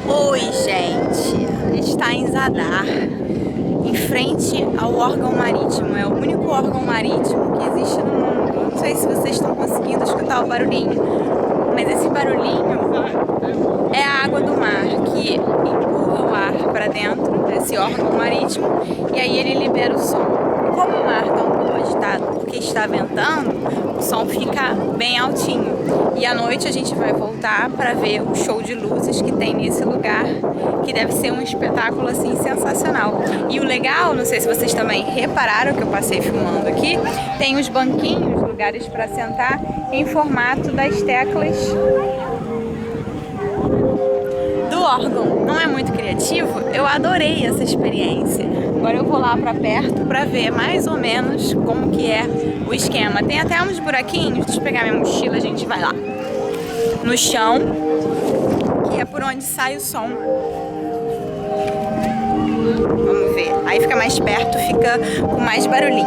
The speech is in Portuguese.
Oi, gente, a gente está em Zadar, em frente ao órgão marítimo. É o único órgão marítimo que existe no mundo. Não sei se vocês estão conseguindo escutar o barulhinho, mas esse barulhinho é a água do mar que empurra o ar para dentro desse órgão marítimo e aí ele libera o som. E como o mar está um pouco agitado porque está ventando, o som fica bem altinho. E à noite a gente vai voltar para ver o show de luzes que tem nesse lugar, que deve ser um espetáculo assim sensacional. E o legal, não sei se vocês também repararam que eu passei filmando aqui, tem os banquinhos, lugares para sentar em formato das teclas do órgão. Não é muito criativo? Eu adorei essa experiência. Agora eu vou lá pra perto pra ver mais ou menos como que é o esquema. Tem até uns buraquinhos, deixa eu pegar minha mochila, a gente vai lá. No chão, que é por onde sai o som. Vamos ver. Aí fica mais perto, fica com mais barulhinho.